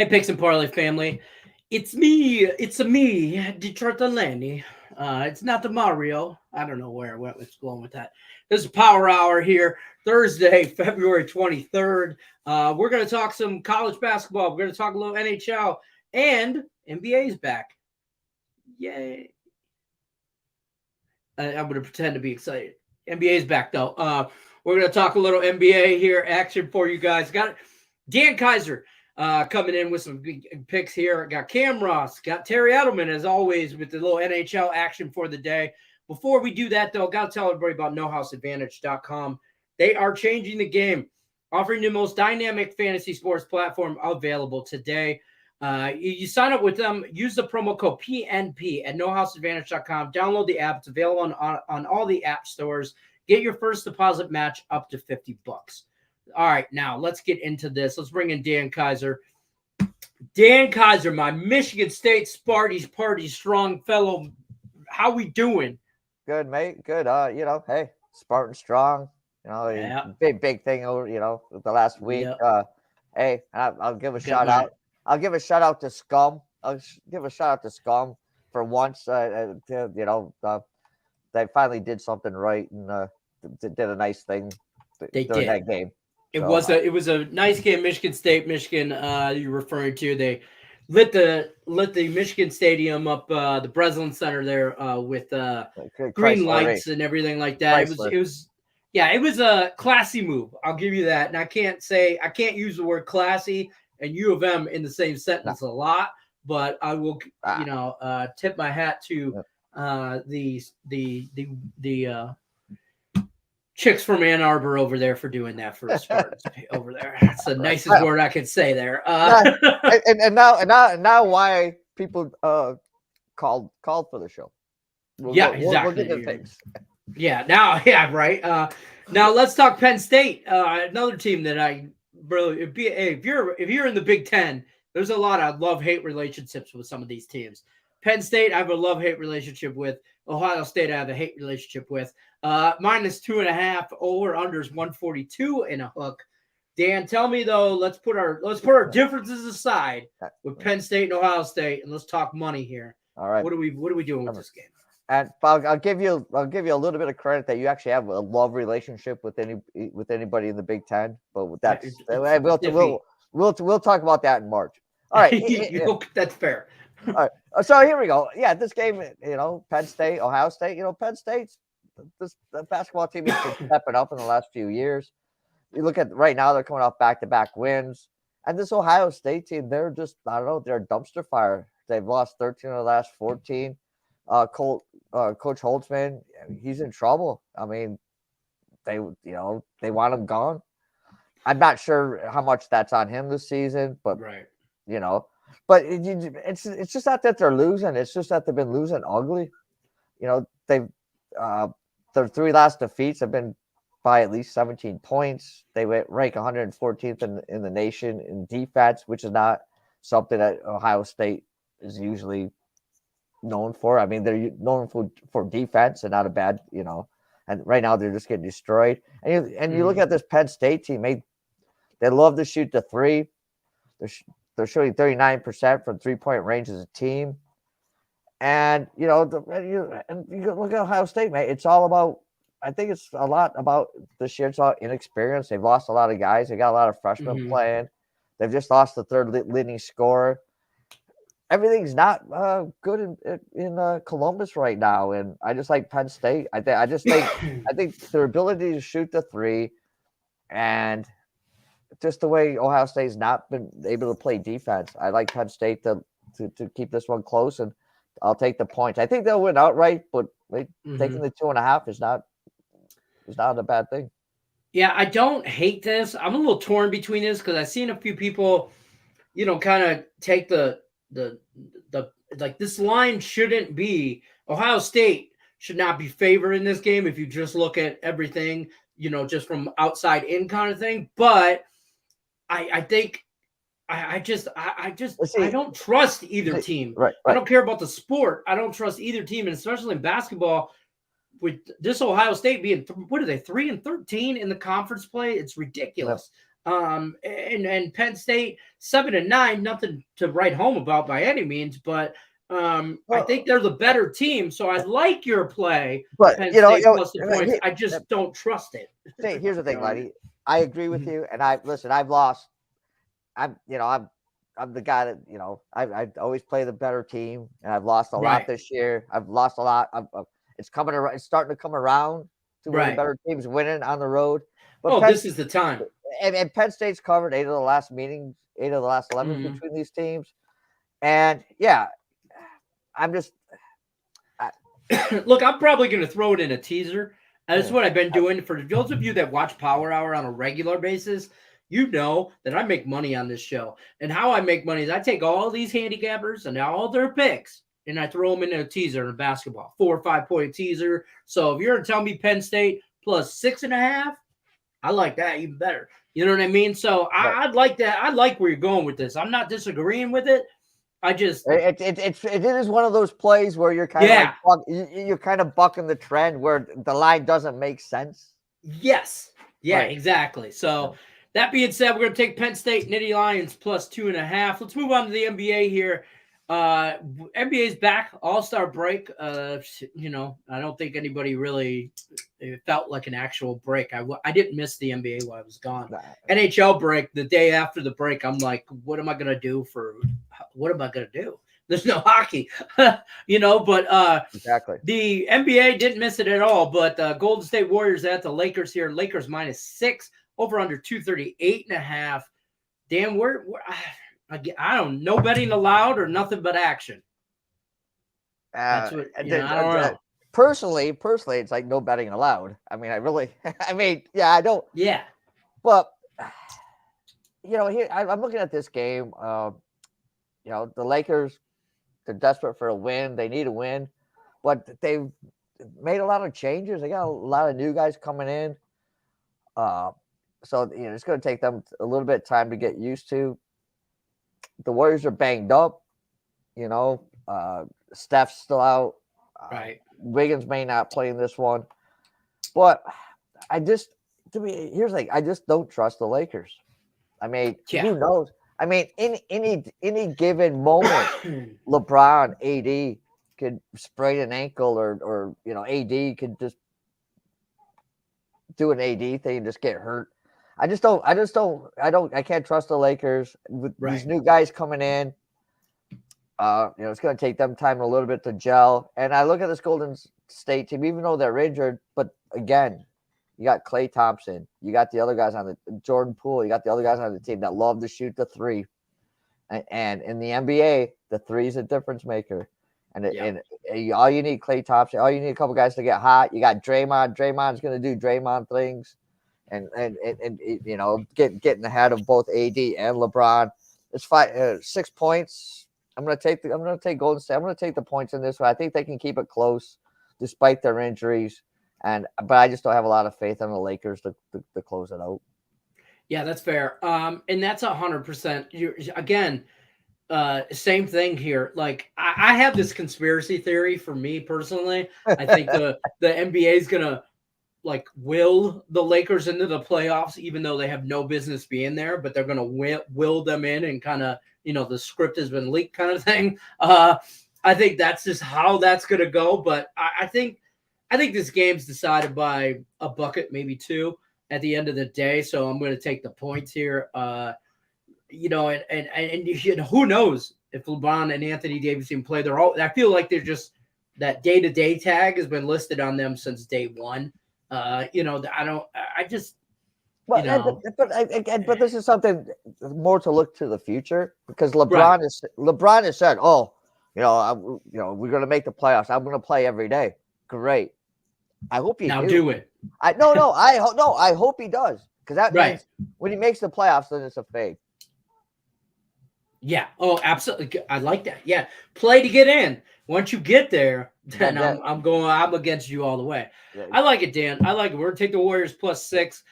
Hey, Picks and Parlay family. It's me, Detroit Lenny. It's not the Mario. I don't know where I went with going with that. This is Power Hour here, Thursday, February 23rd. We're going to talk some college basketball. We're going to talk a little NHL, and NBA's back. Yay. I'm going to pretend to be excited. NBA's back, though. We're going to talk a little NBA here, action for you guys. Got Dan Kaiser coming in with some big picks here. Got Cam Ross, got Terry Edelman, as always, with the little NHL action for the day. Before we do that, though, got to tell everybody about nohouseadvantage.com. They are changing the game, offering the most dynamic fantasy sports platform available today. You sign up with them, use the promo code PNP at nohouseadvantage.com. Download the app. It's available on all the app stores. Get your first deposit match up to $50. All right, now let's get into this. Let's bring in Dan Kaiser. Dan Kaiser, my Michigan State Sparty's party strong fellow. How we doing? Good, mate. Good. Hey, Spartan strong. Yeah. Big thing over, the last week. Yep. Hey, I'll give a shout out. I'll give a shout out to Scum. I'll give a shout out to Scum for once. They finally did something right and did a nice thing during that game. It was a nice game. Michigan State, you're referring to. They lit the Michigan Stadium up, the Breslin Center there with green lights and everything like that. It was a classy move. I'll give you that. And I can't use the word classy and U of M in the same sentence a lot, but I will tip my hat to the chicks from Ann Arbor over there for doing that for Spartans over there. That's the nicest word I could say there. And now why people called for the show. Exactly. We'll get right. Now let's talk Penn State. Another team that if you're in the Big Ten, there's a lot of love-hate relationships with some of these teams. Penn State, I have a love-hate relationship with. Ohio State, I have a hate relationship with. -2.5, over unders 142 in a hook. Dan, tell me though. Let's put our differences aside with Penn State and Ohio State, and let's talk money here. All right. What are we doing with this game? And I'll give you a little bit of credit that you actually have a love relationship with anybody in the Big Ten, but we'll talk about that in March. All right, that's fair. All right, so here we go. Yeah, this game, Penn State, Ohio State. Penn State's the basketball team has been stepping up in the last few years. You look at right now; they're coming off back-to-back wins, and this Ohio State team, they're just they're a dumpster fire. They've lost 13 of the last 14. Coach Holtzman, he's in trouble. I mean, they want him gone. I'm not sure how much that's on him this season, but but it's just not that they're losing. It's just that they've been losing ugly. They've their three last defeats have been by at least 17 points. They rank 114th in the nation in defense, which is not something that Ohio State is usually known for. I mean, they're known for defense and not a bad, and right now they're just getting destroyed. And you look at this Penn State team, they love to shoot the three. They're shooting 39% from 3-point range as a team. And, you look at Ohio State, mate, it's all about, I think it's a lot about this year. It's all inexperience. They've lost a lot of guys. They got a lot of freshmen playing. They've just lost the third leading scorer. Everything's not good in Columbus right now, and I just like Penn State. I think their ability to shoot the three, and just the way Ohio State's not been able to play defense. I like Penn State to keep this one close, and I'll take the points. I think they'll win outright, but taking the 2.5 is not a bad thing. Yeah, I don't hate this. I'm a little torn between this because I've seen a few people, kind of take the like this line shouldn't be Ohio State should not be favored in this game if you just look at everything, just from outside in kind of thing. But I think I don't trust either team. Right. I don't care about the sport. I don't trust either team, and especially in basketball, with this Ohio State being 3-13 in the conference play, it's ridiculous. And Penn State 7-9, nothing to write home about by any means, but I think they're the better team. So I like your play, but Penn State plus the points. here, I just don't trust it. here's the thing, buddy. I agree with you, and I've lost. I'm the guy that I always play the better team, and I've lost a lot this year. I've lost a lot. It's coming around. It's starting to come around to where the better teams winning on the road. But this is the time. And Penn State's covered 8 of the last meetings, 8 of the last 11 between these teams, and I'm just look. I'm probably going to throw it in a teaser. That's what I've been doing. For those of you that watch Power Hour on a regular basis, you know that I make money on this show. And how I make money is I take all these handicappers and all their picks, and I throw them in a teaser in basketball, 4 or 5 point teaser. So if you're going to tell me Penn State plus 6.5, I like that even better. You know what I mean? So I'd like that. I like where you're going with this. I'm not disagreeing with it. I just it is one of those plays where you're kind of you're kind of bucking the trend where the line doesn't make sense. Yes. Yeah, exactly. So that being said, we're going to take Penn State Nittany Lions plus 2.5. Let's move on to the NBA here. NBA's back, All-Star break. I don't think anybody really felt like an actual break. I didn't miss the NBA while I was gone. NHL break, the day after the break, I'm like, what am I going to do? There's no hockey, but exactly. The NBA didn't miss it at all, but Golden State Warriors at the Lakers here. Lakers -6, over under 238.5. Dan, I don't know, betting allowed or nothing but action. That's what I don't know. Personally, it's like no betting allowed. I mean, I don't. Yeah. But here I'm looking at this game. The Lakers, they're desperate for a win. They need a win, but they've made a lot of changes. They got a lot of new guys coming in. So it's going to take them a little bit of time to get used to. The Warriors are banged up. Steph's still out. Right. Wiggins may not play in this one, but here's the thing: I just don't trust the Lakers. I mean, who knows? I mean, in any given moment, LeBron, AD could sprain an ankle, or AD could just do an AD thing and just get hurt. I can't trust the Lakers with these new guys coming in. It's going to take them time a little bit to gel. And I look at this Golden State team, even though they're injured, but again, you got Klay Thompson, you got the other guys on the Jordan Poole, you got the other guys on the team that love to shoot the three. And in the NBA, the three is a difference maker. And all you need, Klay Thompson, all you need a couple guys to get hot. You got Draymond. Draymond's going to do Draymond things. And getting ahead of both AD and LeBron. It's 6 points. I'm gonna take Golden State. I'm gonna take the points in this one. I think they can keep it close despite their injuries. But I just don't have a lot of faith in the Lakers to close it out. Yeah, that's fair. And that's 100%. Again, same thing here. Like I have this conspiracy theory for me personally. I think the NBA is gonna will the Lakers into the playoffs, even though they have no business being there, but they're going to will them in and kind of, the script has been leaked kind of thing. I think that's just how that's going to go. But I think this game's decided by a bucket, maybe 2 at the end of the day. So I'm going to take the points here. And who knows if LeBron and Anthony Davis can play. I feel like they're just that day-to-day tag has been listed on them since day one. But this is something more to look to the future because LeBron has said, we're going to make the playoffs. I'm going to play every day. Great. I hope you do it. I hope he does because that means when he makes the playoffs, then it's a fade. Yeah. Oh, absolutely. I like that. Yeah. Play to get in. Once you get there, then I'm against you all the way. Yeah. I like it, Dan. I like it. We're going to take the Warriors +6.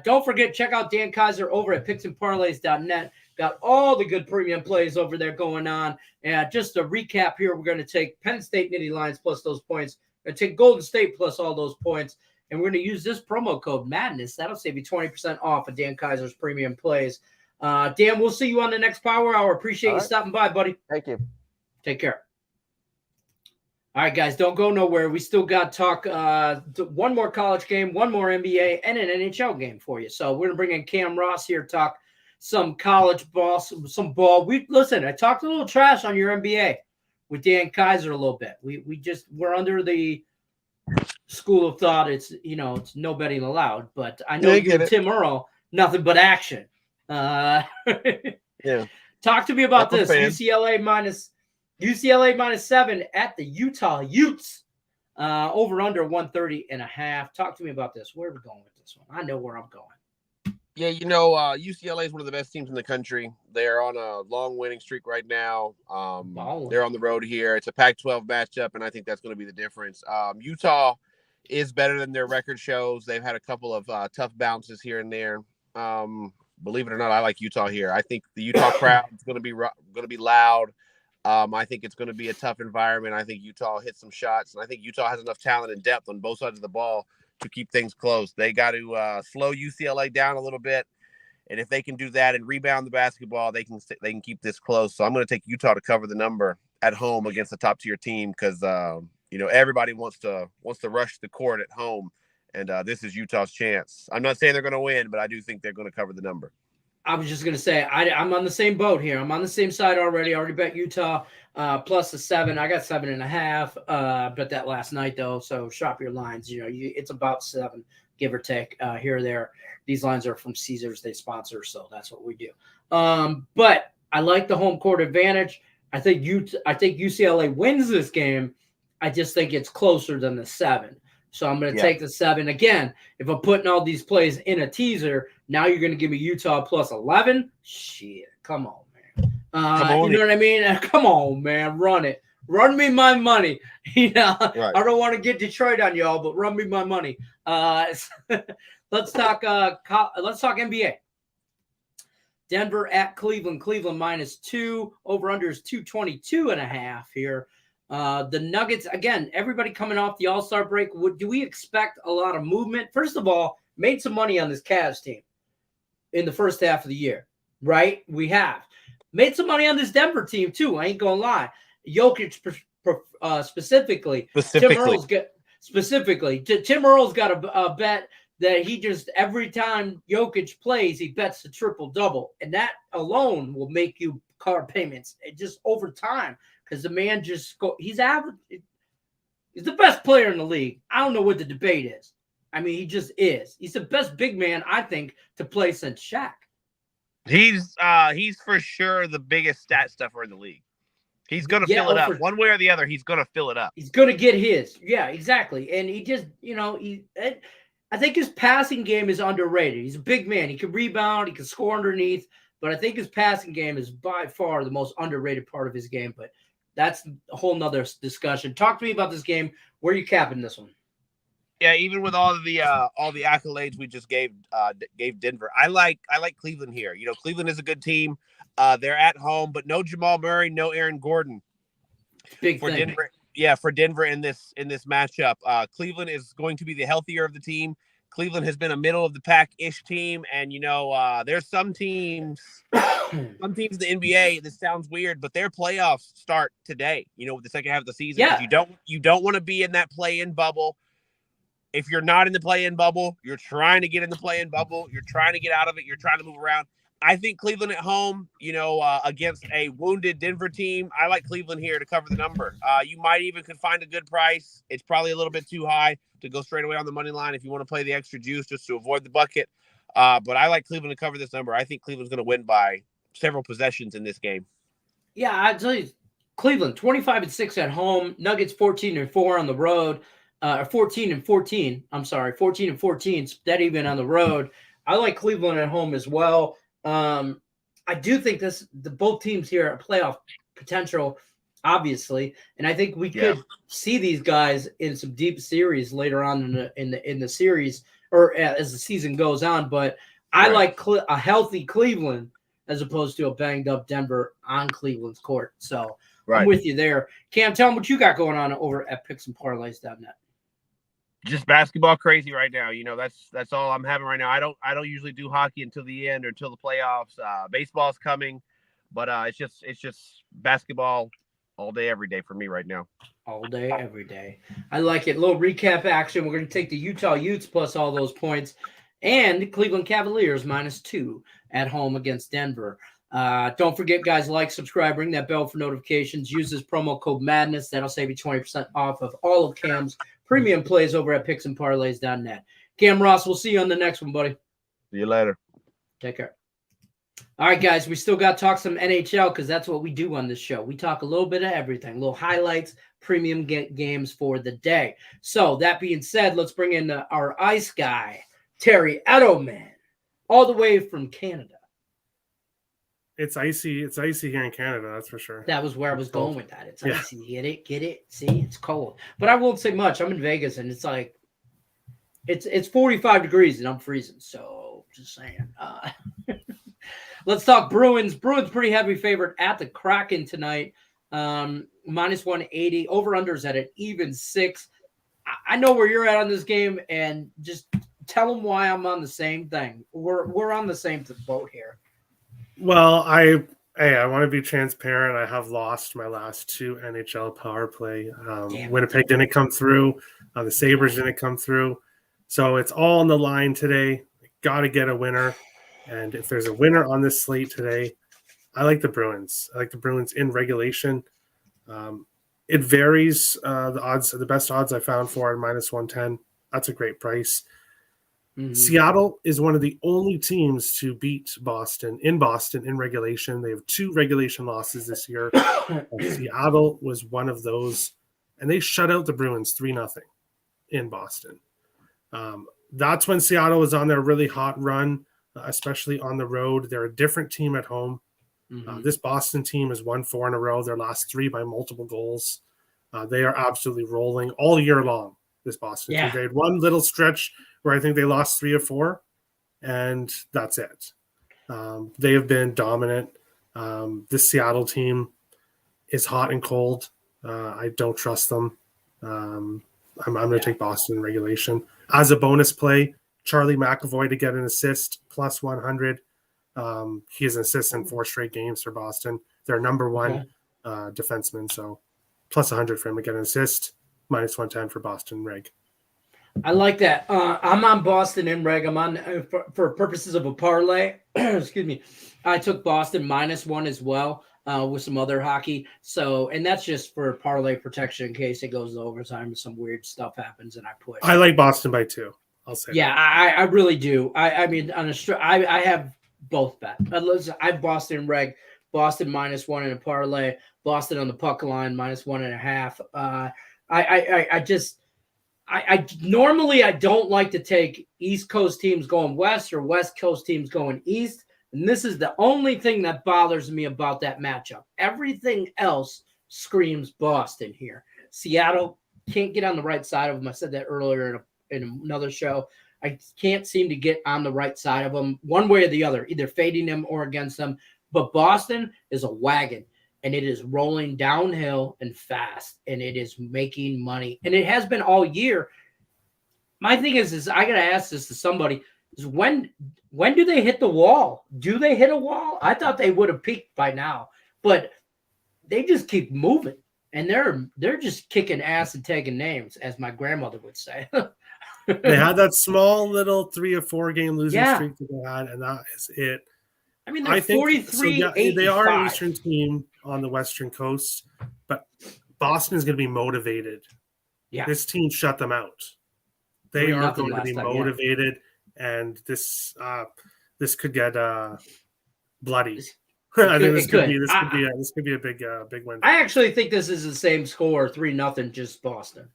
Don't forget, check out Dan Kaiser over at picksandparlays.net. Got all the good premium plays over there going on. And just to recap here, we're going to take Penn State Nittany Lions plus those points. We're going to take Golden State plus all those points. and we're going to use this promo code Madness. That'll save you 20% off of Dan Kaiser's premium plays. Dan, we'll see you on the next Power Hour. Appreciate you stopping by, buddy. Thank you. Take care. All right, guys, don't go nowhere. We still got to talk one more college game, one more NBA, and an NHL game for you. So we're going to bring in Cam Ross here to talk some college ball, some ball. Listen, I talked a little trash on your NBA with Dan Kaiser a little bit. We're under the school of thought it's no betting allowed, but I know you and Tim Earl, nothing but action. Yeah. Talk to me about this. UCLA minus 7 at the Utah Utes. Over under 130.5. Talk to me about this. Where are we going with this one? I know where I'm going. Yeah, UCLA is one of the best teams in the country. They're on a long winning streak right now. They're on the road here. It's a Pac-12 matchup, and I think that's going to be the difference. Utah is better than their record shows. They've had a couple of tough bounces here and there. Believe it or not, I like Utah here. I think the Utah crowd is going to be loud. I think it's going to be a tough environment. I think Utah hits some shots, and I think Utah has enough talent and depth on both sides of the ball to keep things close. They got to slow UCLA down a little bit, and if they can do that and rebound the basketball, they can keep this close. So I'm going to take Utah to cover the number at home against a top tier team because everybody wants to rush the court at home, and this is Utah's chance. I'm not saying they're going to win, but I do think they're going to cover the number. I was just going to say, I'm on the same boat here. I'm on the same side already. I already bet Utah plus the 7. I got 7.5. Bet that last night, though. So shop your lines. It's about 7, give or take here or there. These lines are from Caesars. They sponsor, so that's what we do. But I like the home court advantage. I think UCLA wins this game. I just think it's closer than the 7. So I'm going to take the 7. Again, if I'm putting all these plays in a teaser, now you're going to give me Utah plus 11? Shit, come on, man. You know what I mean? Come on, man. Run it. Run me my money. Right. I don't want to get Detroit on y'all, but run me my money. Let's talk NBA. Denver at Cleveland. Cleveland minus 2. Over-under is 222.5 here. The Nuggets, again, everybody coming off the All-Star break. Do we expect a lot of movement? First of all, made some money on this Cavs team in the first half of the year, right? We have. Made some money on this Denver team, too. I ain't going to lie. Jokic specifically. Tim Earl's got a bet that he just, every time Jokic plays, he bets the triple-double. And that alone will make you card payments just over time. Because the man he's average. He's the best player in the league. I don't know what the debate is. I mean, he just is. He's the best big man, I think, to play since Shaq. He's for sure the biggest stat stuffer in the league. He's going to fill it up. One way or the other, he's going to fill it up. He's going to get his. Yeah, exactly. And he just, I think his passing game is underrated. He's a big man. He can rebound. He can score underneath. But I think his passing game is by far the most underrated part of his game. But that's a whole nother discussion. Talk to me about this game. Where are you capping this one? Yeah, even with all the accolades we just gave Denver, I like Cleveland here. Cleveland is a good team. They're at home, but no Jamal Murray, no Aaron Gordon. Big for thing. Denver. Yeah, for Denver in this matchup, Cleveland is going to be the healthier of the team. Cleveland has been a middle of the pack-ish team, and there's some teams in the NBA. This sounds weird, but their playoffs start today. With the second half of the season. Yeah. You don't want to be in that play-in bubble. If you're not in the play-in bubble, you're trying to get in the play-in bubble. You're trying to get out of it. You're trying to move around. I think Cleveland at home, against a wounded Denver team, I like Cleveland here to cover the number. You might even could find a good price. It's probably a little bit too high to go straight away on the money line if you want to play the extra juice just to avoid the bucket. But I like Cleveland to cover this number. I think Cleveland's going to win by several possessions in this game. Yeah, I tell you, Cleveland 25-6 at home. Nuggets 14-4 on the road. 14-14. I'm sorry, 14-14. That even on the road. I like Cleveland at home as well. I do think both teams here are playoff potential, obviously, and I think we could see these guys in some deep series later on in the series or as the season goes on. But I like a healthy Cleveland as opposed to a banged up Denver on Cleveland's court. So I'm with you there. Cam, tell them what you got going on over at picksandparlays.net. Just basketball crazy right now. That's all I'm having right now. I don't usually do hockey until the end or until the playoffs. Baseball's coming, but it's just basketball all day, every day for me right now. All day, every day. I like it. A little recap action. We're going to take the Utah Utes plus all those points and Cleveland Cavaliers -2 at home against Denver. Don't forget, guys, like, subscribe, ring that bell for notifications. Use this promo code MADNESS. That'll save you 20% off of all of Cam's premium plays over at picksandparlays.net. Cam Ross, we'll see you on the next one, buddy. See you later. Take care. All right, guys, we still got to talk some NHL because that's what we do on this show. We talk a little bit of everything, little highlights, premium games for the day. So that being said, let's bring in our ice guy, Terry Edelman, all the way from Canada. It's icy. It's icy here in Canada, that's for sure. That was where I was going with that. It's icy. Get it? See, it's cold. But I won't say much. I'm in Vegas, and it's like it's 45 degrees, and I'm freezing. So just saying. Let's talk Bruins. Bruins pretty heavy favorite at the Kraken tonight. -180. Over-unders at an even 6. I know where you're at on this game, and just tell them why I'm on the same thing. We're on the same boat here. Well, I want to be transparent. I have lost my last 2 NHL power play. Winnipeg didn't come through. The Sabres didn't come through. So it's all on the line today. Got to get a winner. And if there's a winner on this slate today, I like the Bruins. I like the Bruins in regulation. It varies. The odds, the best odds I found for are -110. That's a great price. Mm-hmm. Seattle is one of the only teams to beat Boston in regulation. They have 2 regulation losses this year. Seattle was one of those, and they shut out the Bruins 3-0 in Boston. That's when Seattle was on their really hot run, especially on the road. They're a different team at home. Mm-hmm. This Boston team has won 4 in a row. Their last 3 by multiple goals. They are absolutely rolling all year long, this Boston team. They had one little stretch where I think they lost 3 or 4, and that's it. They have been dominant. This Seattle team is hot and cold. I don't trust them. I'm going to take Boston in regulation. As a bonus play, Charlie McAvoy to get an assist, +100. He has an assist in 4 straight games for Boston. They're number 1 defenseman, so +100 for him to get an assist, -110 for Boston reg. I like that. I'm on Boston in reg. I'm on for purposes of a parlay. Excuse me. I took Boston -1 as well with some other hockey. So, and that's just for parlay protection in case it goes to overtime and some weird stuff happens. And I like Boston by 2. I'll say. Yeah, I really do. I mean, I have both bet. I have Boston reg, Boston -1 in a parlay, Boston on the puck line -1.5. I normally I don't like to take East Coast teams going west or West Coast teams going east. And this is the only thing that bothers me about that matchup. Everything else screams Boston here. Seattle can't get on the right side of them. I said that earlier in another show. I can't seem to get on the right side of them one way or the other, either fading them or against them. But Boston is a wagon, and it is rolling downhill and fast, and it is making money. And it has been all year. My thing is I got to ask this to somebody, is when do they hit the wall? Do they hit a wall? I thought they would have peaked by now, but they just keep moving, and they're just kicking ass and taking names, as my grandmother would say. They had that small little 3 or 4 game losing streak that they had, and that is it. I mean, they're 43-85. They are an Eastern team on the Western Coast, but Boston is going to be motivated. Yeah, this team shut them out. They are going to be motivated, and this could get bloody. I think this could be a big win. I actually think this is the same score, 3-0, just Boston.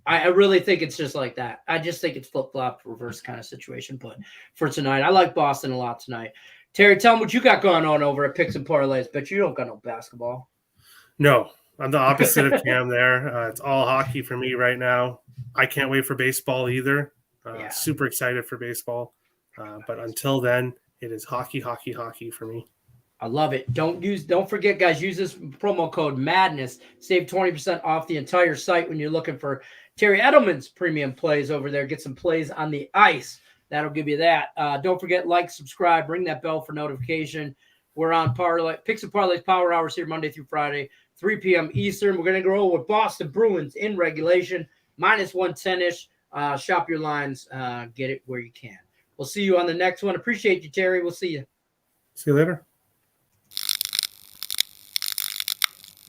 I really think it's just like that. I just think it's flip-flop, reverse kind of situation. But for tonight, I like Boston a lot tonight. Terry, tell them what you got going on over at Picks and Parlays. Bet you don't got no basketball. No, I'm the opposite of Cam there. It's all hockey for me right now. I can't wait for baseball either. Super excited for baseball. But until then, it is hockey for me. I love it. Don't forget, guys, use this promo code MADNESS. Save 20% off the entire site when you're looking for Terry Edelman's premium plays over there. Get some plays on the ice. That'll give you that. Don't forget, like, subscribe, ring that bell for notification. We're on Parlay, Picks and Parlays Power Hours here Monday through Friday, 3 p.m. Eastern. We're going to go with Boston Bruins in regulation, -110-ish. Shop your lines. Get it where you can. We'll see you on the next one. Appreciate you, Terry. We'll see you. See you later.